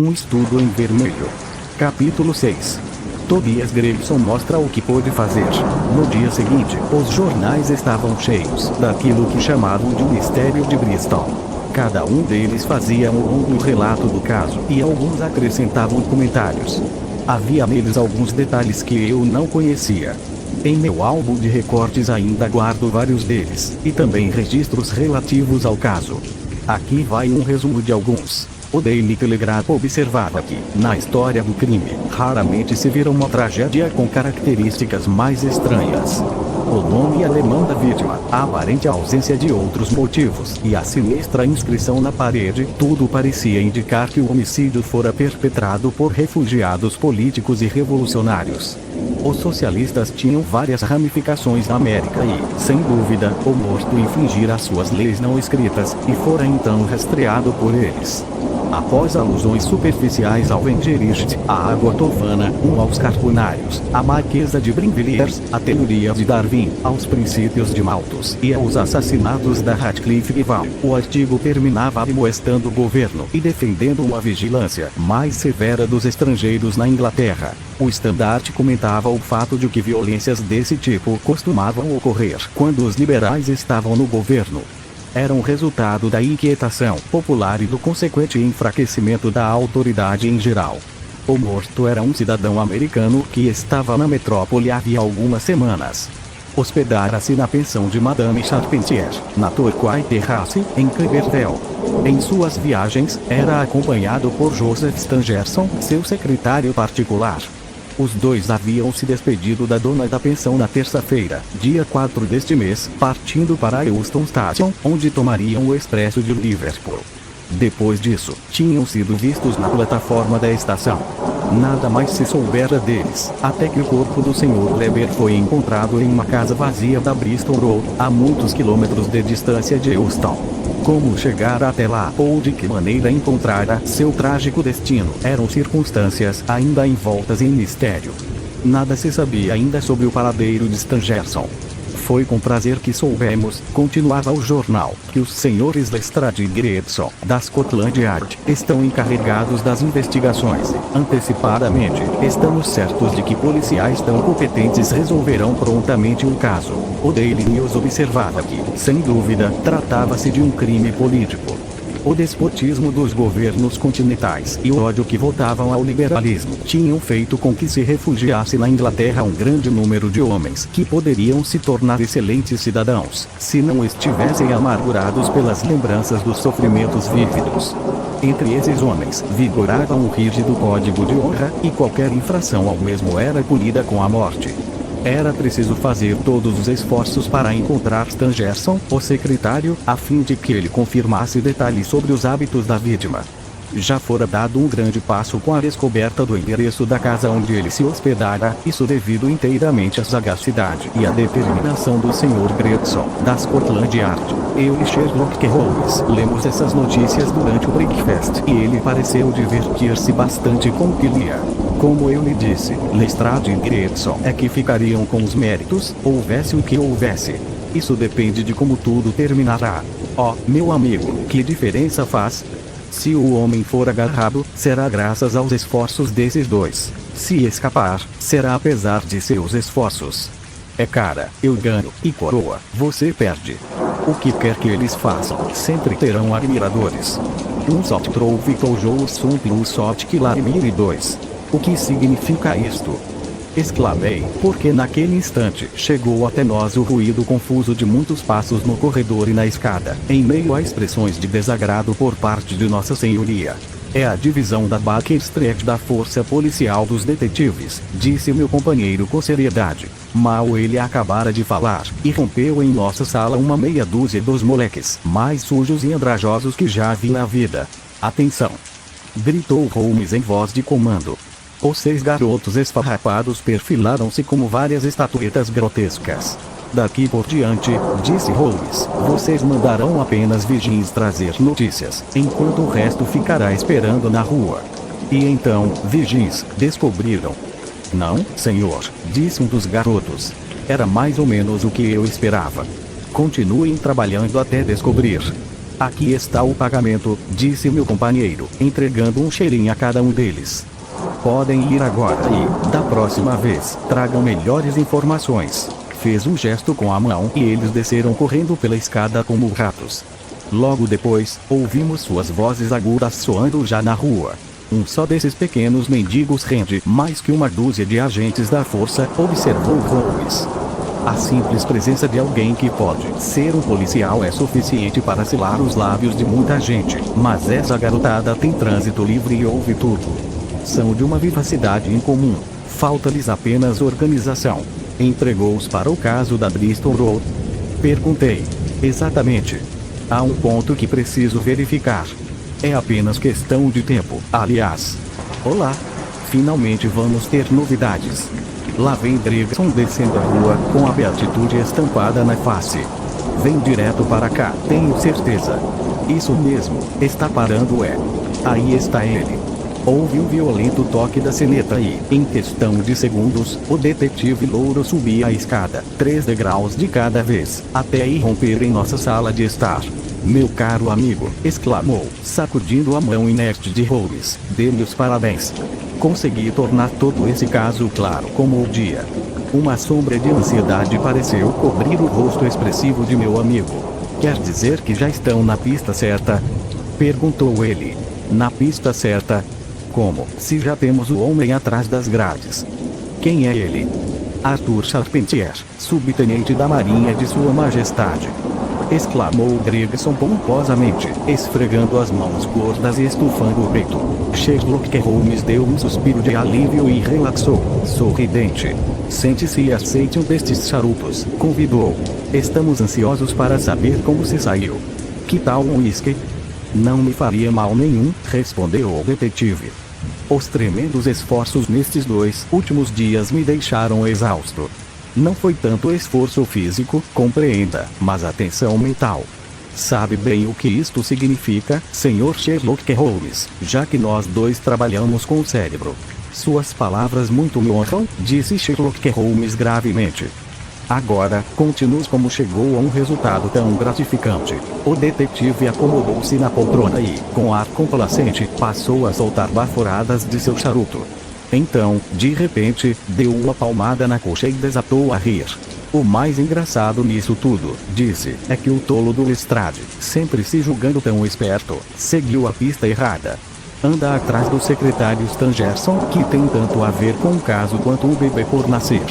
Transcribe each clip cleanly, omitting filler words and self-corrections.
Um estudo em vermelho. Capítulo 6. Tobias Gregson mostra o que pôde fazer. No dia seguinte, os jornais estavam cheios daquilo que chamavam de um mistério de Bristol. Cada um deles fazia um longo relato do caso, e alguns acrescentavam comentários. Havia neles alguns detalhes que eu não conhecia. Em meu álbum de recortes ainda guardo vários deles, e também registros relativos ao caso. Aqui vai um resumo de alguns. O Daily Telegraph observava que, na história do crime, raramente se vira uma tragédia com características mais estranhas. O nome alemão da vítima, a aparente ausência de outros motivos e a sinistra inscrição na parede, tudo parecia indicar que o homicídio fora perpetrado por refugiados políticos e revolucionários. Os socialistas tinham várias ramificações na América e, sem dúvida, o morto infringira as suas leis não escritas, e fora então rastreado por eles. Após alusões superficiais ao Vengerist, a água tovana, aos carbonários, a Marquesa de Brinvilliers, a teoria de Darwin, aos princípios de Malthus e aos assassinatos da Radcliffe e Val, o artigo terminava admoestando o governo e defendendo uma vigilância mais severa dos estrangeiros na Inglaterra. O estandarte comentava o fato de que violências desse tipo costumavam ocorrer quando os liberais estavam no governo. Eram resultado da inquietação popular e do consequente enfraquecimento da autoridade em geral. O morto era um cidadão americano que estava na metrópole havia algumas semanas. Hospedara-se na pensão de Madame Charpentier, na Torquay Terrace, em Camberwell. Em suas viagens, era acompanhado por Joseph Stangerson, seu secretário particular. Os dois haviam se despedido da dona da pensão na terça-feira, dia 4 deste mês, partindo para Euston Station, onde tomariam o expresso de Liverpool. Depois disso, tinham sido vistos na plataforma da estação. Nada mais se soubera deles, até que o corpo do Sr. Leber foi encontrado em uma casa vazia da Bristol Road, a muitos quilômetros de distância de Euston. Como chegar até lá, ou de que maneira encontrara seu trágico destino, eram circunstâncias ainda envoltas em mistério. Nada se sabia ainda sobre o paradeiro de Stangerson. Foi com prazer que soubemos, continuava o jornal, que os senhores Lestrade e Gregson, da Scotland Yard, estão encarregados das investigações. Antecipadamente, estamos certos de que policiais tão competentes resolverão prontamente o caso. O Daily News observava que, sem dúvida, tratava-se de um crime político. O despotismo dos governos continentais e o ódio que votavam ao liberalismo tinham feito com que se refugiasse na Inglaterra um grande número de homens que poderiam se tornar excelentes cidadãos, se não estivessem amargurados pelas lembranças dos sofrimentos vívidos. Entre esses homens, vigorava um rígido código de honra, e qualquer infração ao mesmo era punida com a morte. Era preciso fazer todos os esforços para encontrar Stangerson, o secretário, a fim de que ele confirmasse detalhes sobre os hábitos da vítima. Já fora dado um grande passo com a descoberta do endereço da casa onde ele se hospedara, isso devido inteiramente à sagacidade e à determinação do Sr. Gregson, da Scotland Yard. Eu e Sherlock Holmes lemos essas notícias durante o breakfast e ele pareceu divertir-se bastante com o que lia. Como eu lhe disse, Lestrade e Gregson é que ficariam com os méritos, houvesse o que houvesse. Isso depende de como tudo terminará. Oh, meu amigo, que diferença faz? Se o homem for agarrado, será graças aos esforços desses dois. Se escapar, será apesar de seus esforços. É cara, eu ganho, e coroa, você perde. O que quer que eles façam, sempre terão admiradores. Um soft trove toujou um soft que lá mire dois. O que significa isto? Exclamei, porque naquele instante chegou até nós o ruído confuso de muitos passos no corredor e na escada, em meio a expressões de desagrado por parte de Nossa Senhoria. É a divisão da Baker Street da Força Policial dos Detetives, disse meu companheiro com seriedade. Mal ele acabara de falar, irrompeu em nossa sala uma meia dúzia dos moleques, mais sujos e andrajosos que já vi na vida. Atenção! Gritou Holmes em voz de comando. Os 6 garotos esfarrapados perfilaram-se como várias estatuetas grotescas. Daqui por diante, disse Holmes, vocês mandarão apenas vigies trazer notícias, enquanto o resto ficará esperando na rua. E então, vigies, descobriram? Não, senhor, disse um dos garotos. Era mais ou menos o que eu esperava. Continuem trabalhando até descobrir. Aqui está o pagamento, disse meu companheiro, entregando um cheirinho a cada um deles. Podem ir agora e, da próxima vez, tragam melhores informações. Fez um gesto com a mão e eles desceram correndo pela escada como ratos. Logo depois, ouvimos suas vozes agudas soando já na rua. Um só desses pequenos mendigos rende mais que uma dúzia de agentes da força, observou Holmes. A simples presença de alguém que pode ser um policial é suficiente para selar os lábios de muita gente, mas essa garotada tem trânsito livre e ouve tudo. São de uma vivacidade incomum, falta-lhes apenas organização. Entregou-os para o caso da Bristol Road? Perguntei. Exatamente. Há um ponto que preciso verificar. É apenas questão de tempo, aliás. Olá. Finalmente vamos ter novidades. Lá vem Gregson descendo a rua, com a beatitude estampada na face. Vem direto para cá, tenho certeza. Isso mesmo, está parando Aí está ele. Houve um violento toque da sineta e, em questão de segundos, o detetive louro subia a escada, 3 degraus de cada vez, até irromper em nossa sala de estar. Meu caro amigo, exclamou, sacudindo a mão inerte de Holmes, dê-me os parabéns. Consegui tornar todo esse caso claro como o dia. Uma sombra de ansiedade pareceu cobrir o rosto expressivo de meu amigo. Quer dizer que já estão na pista certa? Perguntou ele. Na pista certa? Como, se já temos o homem atrás das grades? Quem é ele? Arthur Charpentier, subtenente da Marinha de Sua Majestade. Exclamou Gregson pomposamente, esfregando as mãos gordas e estufando o peito. Sherlock Holmes deu um suspiro de alívio e relaxou, sorridente. Sente-se e aceite um destes charutos, convidou. Estamos ansiosos para saber como se saiu. Que tal um whisky? Não me faria mal nenhum, respondeu o detetive. Os tremendos esforços nestes 2 últimos dias me deixaram exausto. Não foi tanto esforço físico, compreenda, mas atenção mental. Sabe bem o que isto significa, Sr. Sherlock Holmes, já que nós 2 trabalhamos com o cérebro. Suas palavras muito me honram, disse Sherlock Holmes gravemente. Agora, conte-nos como chegou a um resultado tão gratificante. O detetive acomodou-se na poltrona e, com ar complacente, passou a soltar baforadas de seu charuto. Então, de repente, deu uma palmada na coxa e desatou a rir. O mais engraçado nisso tudo, disse, é que o tolo do Lestrade, sempre se julgando tão esperto, seguiu a pista errada. Anda atrás do secretário Stangerson, que tem tanto a ver com o caso quanto o bebê por nascer.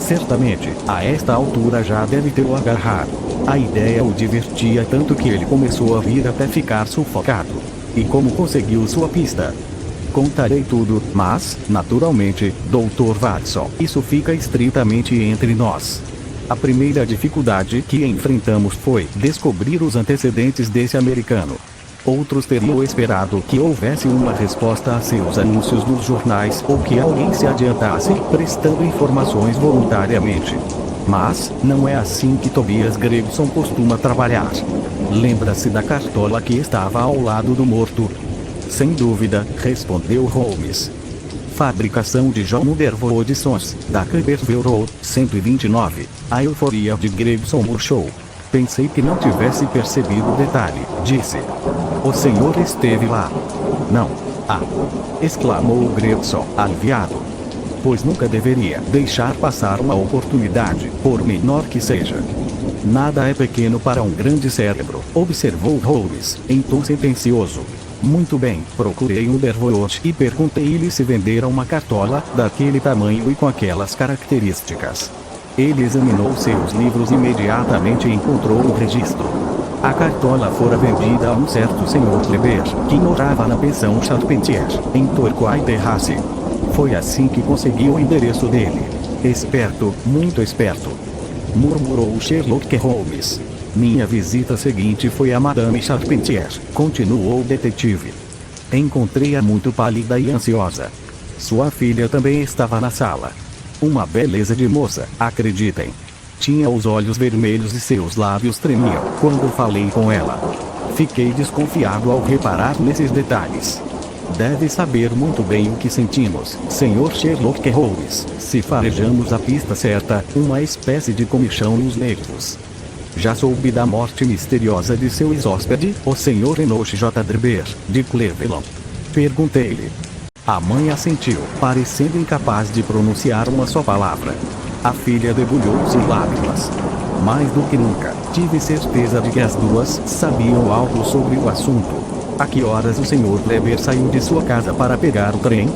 Certamente, a esta altura já deve tê-lo agarrado. A ideia o divertia tanto que ele começou a rir até ficar sufocado. E como conseguiu sua pista? Contarei tudo, mas, naturalmente, Dr. Watson, isso fica estritamente entre nós. A primeira dificuldade que enfrentamos foi descobrir os antecedentes desse americano. Outros teriam esperado que houvesse uma resposta a seus anúncios nos jornais ou que alguém se adiantasse, prestando informações voluntariamente. Mas, não é assim que Tobias Gregson costuma trabalhar. Lembra-se da cartola que estava ao lado do morto? Sem dúvida, respondeu Holmes. Fabricação de John Underwood Sons, da Camberville Road, 129. A euforia de Gregson murchou. Pensei que não tivesse percebido o detalhe, disse. O senhor esteve lá? Não. Ah! Exclamou Gregson, aliviado. Pois nunca deveria deixar passar uma oportunidade, por menor que seja. Nada é pequeno para um grande cérebro, observou Holmes, em tom sentencioso. Muito bem, procurei um Underwood e perguntei-lhe se vendera uma cartola daquele tamanho e com aquelas características. Ele examinou seus livros e imediatamente encontrou o registro. A cartola fora vendida a um certo senhor Kleber, que morava na pensão Charpentier, em Torquay Terrace. Foi assim que conseguiu o endereço dele. Esperto, muito esperto, murmurou Sherlock Holmes. Minha visita seguinte foi a Madame Charpentier, continuou o detetive. Encontrei-a muito pálida e ansiosa. Sua filha também estava na sala. Uma beleza de moça, acreditem. Tinha os olhos vermelhos e seus lábios tremiam quando falei com ela. Fiquei desconfiado ao reparar nesses detalhes. Deve saber muito bem o que sentimos, Sr. Sherlock Holmes, se farejamos a pista certa, uma espécie de comichão nos nervos. já soube da morte misteriosa de seu ex-hóspede, o Sr. Enoch J. Dreber, de Cleveland. Perguntei-lhe. A mãe assentiu, parecendo incapaz de pronunciar uma só palavra. A filha debulhou-se em lágrimas. Mais do que nunca, tive certeza de que as duas sabiam algo sobre o assunto. A que horas o Sr. Dreber saiu de sua casa para pegar o trem?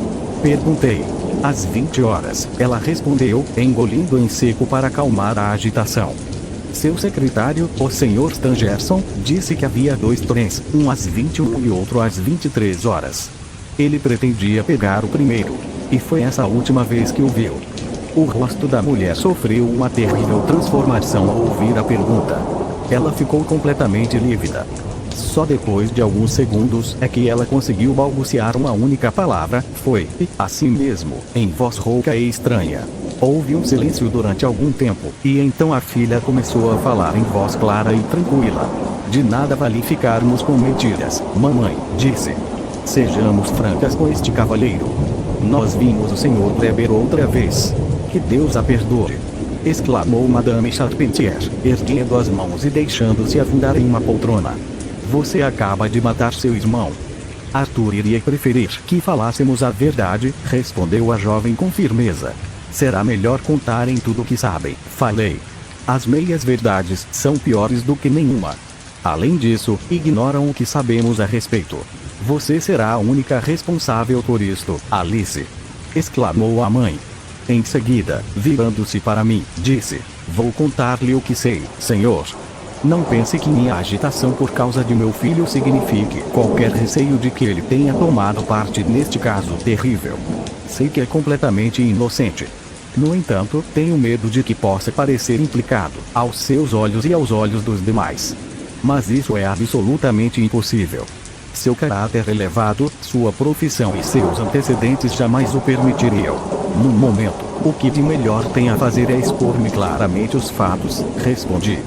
Perguntei. Às 20 horas, ela respondeu, engolindo em seco para acalmar a agitação. Seu secretário, o Sr. Stangerson, disse que havia 2 trens, um às 21 e outro às 23 horas. Ele pretendia pegar o primeiro. E foi essa última vez que o viu. O rosto da mulher sofreu uma terrível transformação ao ouvir a pergunta. Ela ficou completamente lívida. Só depois de alguns segundos é que ela conseguiu balbuciar uma única palavra, foi, assim mesmo, em voz rouca e estranha. Houve um silêncio durante algum tempo, e então a filha começou a falar em voz clara e tranquila. De nada vale ficarmos com mentiras, mamãe, disse. Sejamos francas com este cavalheiro. Nós vimos o Sr. Dreber outra vez. Que Deus a perdoe! Exclamou Madame Charpentier, erguendo as mãos e deixando-se afundar em uma poltrona. Você acaba de matar seu irmão. Arthur iria preferir que falássemos a verdade, respondeu a jovem com firmeza. Será melhor contarem tudo o que sabem, falei. As meias verdades são piores do que nenhuma. Além disso, ignoram o que sabemos a respeito. Você será a única responsável por isto, Alice. Exclamou a mãe. Em seguida, virando-se para mim, disse: vou contar-lhe o que sei, senhor. Não pense que minha agitação por causa de meu filho signifique qualquer receio de que ele tenha tomado parte neste caso terrível. Sei que é completamente inocente. No entanto, tenho medo de que possa parecer implicado, aos seus olhos e aos olhos dos demais. Mas isso é absolutamente impossível. Seu caráter elevado, sua profissão e seus antecedentes jamais o permitiriam. No momento, o que de melhor tem a fazer é expor-me claramente os fatos, respondi.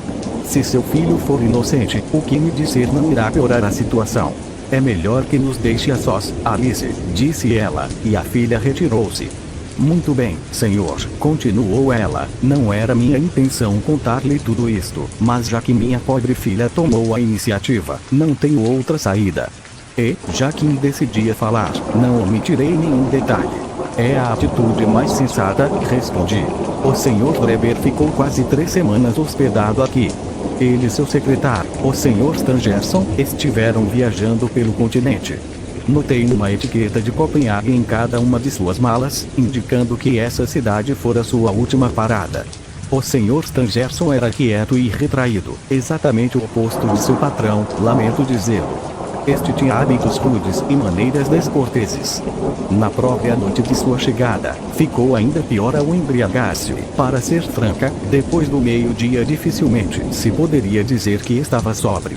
Se seu filho for inocente, o que me disser não irá piorar a situação. É melhor que nos deixe a sós, Alice, disse ela, e a filha retirou-se. Muito bem, senhor, continuou ela, não era minha intenção contar-lhe tudo isto, mas já que minha pobre filha tomou a iniciativa, não tenho outra saída. E, já que me decidi a falar, não omitirei nenhum detalhe. É a atitude mais sensata, respondi. O Sr. Dreber ficou quase 3 semanas hospedado aqui. Ele e seu secretário, o Sr. Stangerson, estiveram viajando pelo continente. Notei uma etiqueta de Copenhague em cada uma de suas malas, indicando que essa cidade fora sua última parada. O Sr. Stangerson era quieto e retraído, exatamente o oposto de seu patrão, lamento dizê-lo. Este tinha hábitos rudes e maneiras descorteses. Na própria noite de sua chegada, ficou ainda pior ao embriagar-se. Para ser franca, depois do meio-dia dificilmente se poderia dizer que estava sóbrio.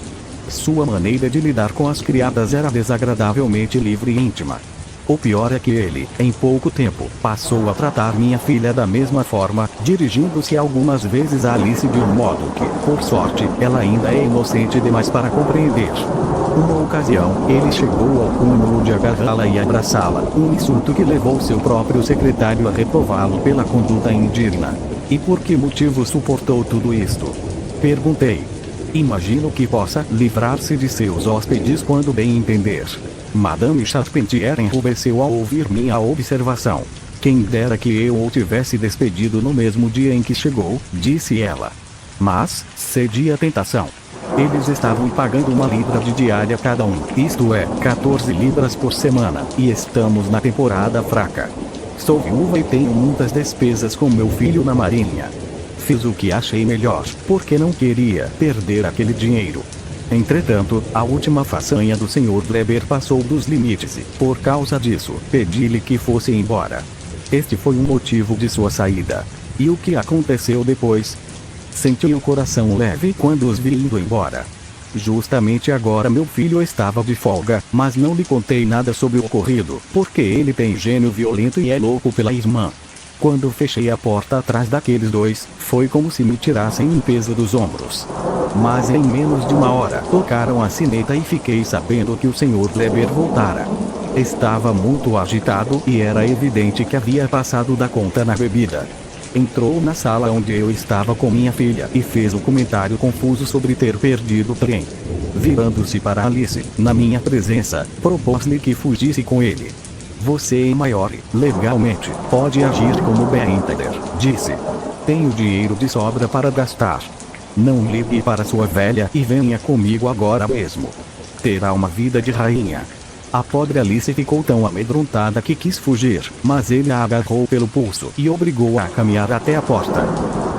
Sua maneira de lidar com as criadas era desagradavelmente livre e íntima. O pior é que ele, em pouco tempo, passou a tratar minha filha da mesma forma, dirigindo-se algumas vezes a Alice de um modo que, por sorte, ela ainda é inocente demais para compreender. Uma ocasião, ele chegou ao cúmulo de agarrá-la e abraçá-la, um insulto que levou seu próprio secretário a reprová-lo pela conduta indigna. E por que motivo suportou tudo isto? Perguntei. Imagino que possa livrar-se de seus hóspedes quando bem entender. Madame Charpentier enrubesceu ao ouvir minha observação. Quem dera que eu o tivesse despedido no mesmo dia em que chegou, disse ela. Mas, cedi à tentação. Eles estavam pagando 1 libra de diária cada um, isto é, 14 libras por semana, e estamos na temporada fraca. Sou viúva e tenho muitas despesas com meu filho na marinha. Fiz o que achei melhor, porque não queria perder aquele dinheiro. Entretanto, a última façanha do Sr. Dreber passou dos limites e, por causa disso, pedi-lhe que fosse embora. Este foi o motivo de sua saída. E o que aconteceu depois? Senti o coração leve quando os vi indo embora. Justamente agora meu filho estava de folga, mas não lhe contei nada sobre o ocorrido, porque ele tem gênio violento e é louco pela irmã. Quando fechei a porta atrás daqueles dois, foi como se me tirassem um peso dos ombros. Mas em menos de 1 hora, tocaram a sineta e fiquei sabendo que o Sr. Dreber voltara. Estava muito agitado e era evidente que havia passado da conta na bebida. Entrou na sala onde eu estava com minha filha e fez um comentário confuso sobre ter perdido o trem. Virando-se para Alice, na minha presença, propôs-lhe que fugisse com ele. Você é maior e, legalmente, pode agir como bem entender, disse. Tenho dinheiro de sobra para gastar. Não ligue para sua velha e venha comigo agora mesmo. Terá uma vida de rainha. A pobre Alice ficou tão amedrontada que quis fugir, mas ele a agarrou pelo pulso e obrigou-a a caminhar até a porta.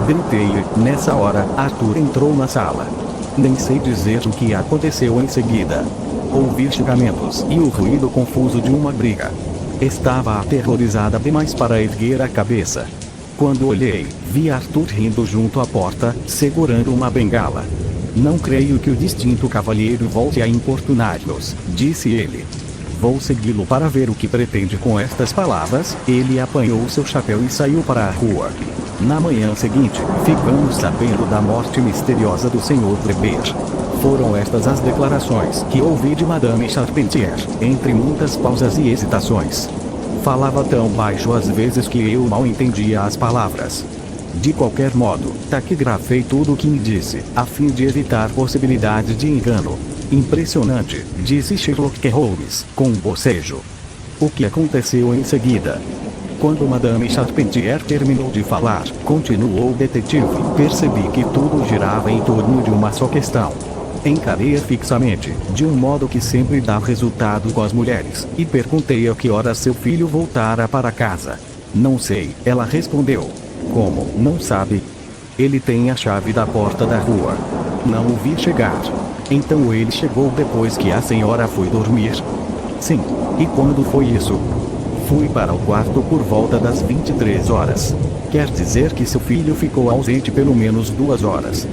Gritei e, nessa hora, Arthur entrou na sala. Nem sei dizer o que aconteceu em seguida. Ouvi xingamentos e o ruído confuso de uma briga. Estava aterrorizada demais para erguer a cabeça. Quando olhei, vi Arthur rindo junto à porta, segurando uma bengala. Não creio que o distinto cavalheiro volte a importunar-nos, disse ele. Vou segui-lo para ver o que pretende com estas palavras. Ele apanhou seu chapéu e saiu para a rua. Na manhã seguinte, ficamos sabendo da morte misteriosa do Sr. Treber. Foram estas as declarações que ouvi de Madame Charpentier, entre muitas pausas e hesitações. Falava tão baixo às vezes que eu mal entendia as palavras. De qualquer modo, taquigrafei tudo o que me disse, a fim de evitar possibilidade de engano. Impressionante, disse Sherlock Holmes, com um bocejo. O que aconteceu em seguida? Quando Madame Charpentier terminou de falar, continuou o detetive, percebi que tudo girava em torno de uma só questão. Encarei-a fixamente, de um modo que sempre dá resultado com as mulheres, e perguntei a que horas seu filho voltara para casa. Não sei, ela respondeu. Como, não sabe? Ele tem a chave da porta da rua. Não o vi chegar. Então ele chegou depois que a senhora foi dormir? Sim. E quando foi isso? Fui para o quarto por volta das 23 horas. Quer dizer que seu filho ficou ausente pelo menos 2 horas?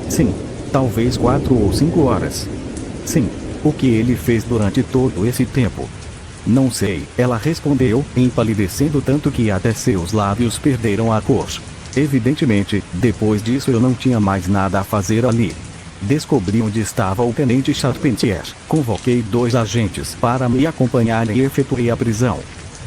Sim. Talvez 4 ou 5 horas. Sim. O que ele fez durante todo esse tempo? Não sei, ela respondeu, empalidecendo tanto que até seus lábios perderam a cor. Evidentemente, depois disso eu não tinha mais nada a fazer ali. Descobri onde estava o tenente Charpentier. Convoquei 2 agentes para me acompanharem e efetuei a prisão.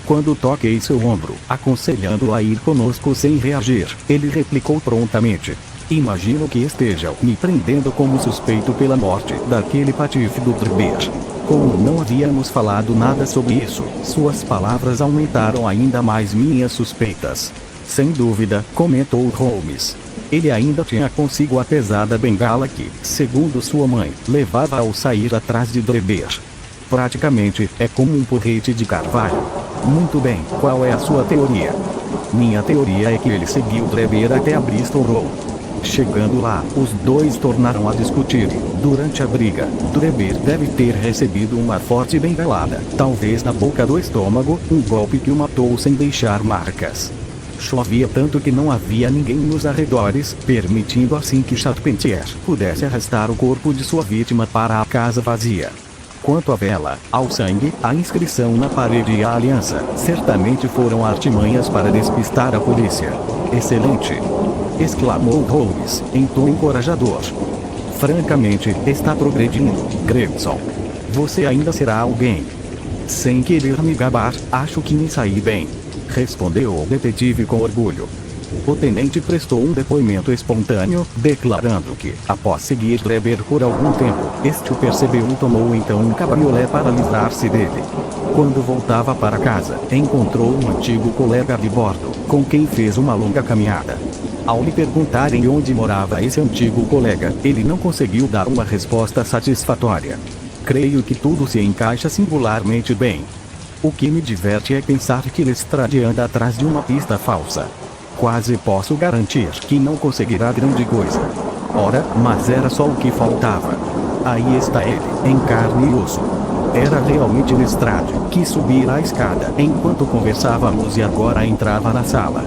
Quando toquei seu ombro, aconselhando-o a ir conosco sem reagir, ele replicou prontamente. Imagino que estejam me prendendo como suspeito pela morte daquele patife do Treber. Como não havíamos falado nada sobre isso, suas palavras aumentaram ainda mais minhas suspeitas. Sem dúvida, comentou Holmes. Ele ainda tinha consigo a pesada bengala que, segundo sua mãe, levava ao sair atrás de Treber. Praticamente, é como um porrete de carvalho. Muito bem, qual é a sua teoria? Minha teoria é que ele seguiu Treber até a Bristol Road. Chegando lá, os dois tornaram a discutir. Durante a briga, Treber deve ter recebido uma forte bengalada, talvez na boca do estômago, um golpe que o matou sem deixar marcas. Chovia tanto que não havia ninguém nos arredores, permitindo assim que Charpentier pudesse arrastar o corpo de sua vítima para a casa vazia. Quanto à vela, ao sangue, à inscrição na parede e à aliança, certamente foram artimanhas para despistar a polícia. Excelente! Exclamou Holmes, em tom encorajador. Francamente, está progredindo, Gregson. Você ainda será alguém. Sem querer me gabar, acho que me saí bem. Respondeu o detetive com orgulho. O tenente prestou um depoimento espontâneo, declarando que, após seguir Treber por algum tempo, este o percebeu e tomou então um cabriolé para livrar-se dele. Quando voltava para casa, encontrou um antigo colega de bordo, com quem fez uma longa caminhada. Ao lhe perguntarem onde morava esse antigo colega, ele não conseguiu dar uma resposta satisfatória. Creio que tudo se encaixa singularmente bem. O que me diverte é pensar que Lestrade anda atrás de uma pista falsa. Quase posso garantir que não conseguirá grande coisa. Ora, mas era só o que faltava. Aí está ele, em carne e osso. Era realmente Lestrade, que subira a escada enquanto conversávamos e agora entrava na sala.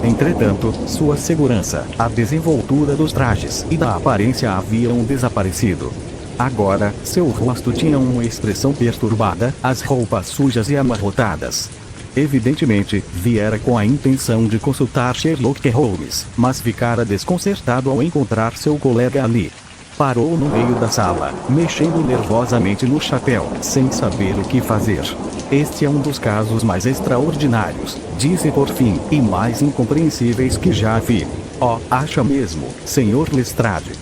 Entretanto, sua segurança, a desenvoltura dos trajes e da aparência haviam desaparecido. Agora, seu rosto tinha uma expressão perturbada, as roupas sujas e amarrotadas. Evidentemente, viera com a intenção de consultar Sherlock Holmes, mas ficara desconcertado ao encontrar seu colega ali. Parou no meio da sala, mexendo nervosamente no chapéu, sem saber o que fazer. Este é um dos casos mais extraordinários, disse por fim, e mais incompreensíveis que já vi. Oh, acha mesmo, Sr. Lestrade?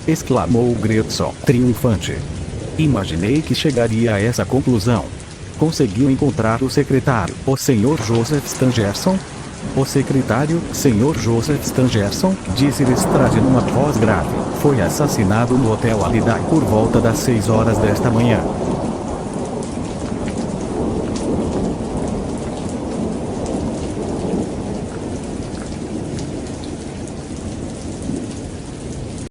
Exclamou Gregson, triunfante. Imaginei que chegaria a essa conclusão. Conseguiu encontrar o secretário, o Sr. Joseph Stangerson? O secretário, Sr. Joseph Stangerson, disse Lestrade numa voz grave, foi assassinado no Hotel Alidair por volta das 6 horas desta manhã.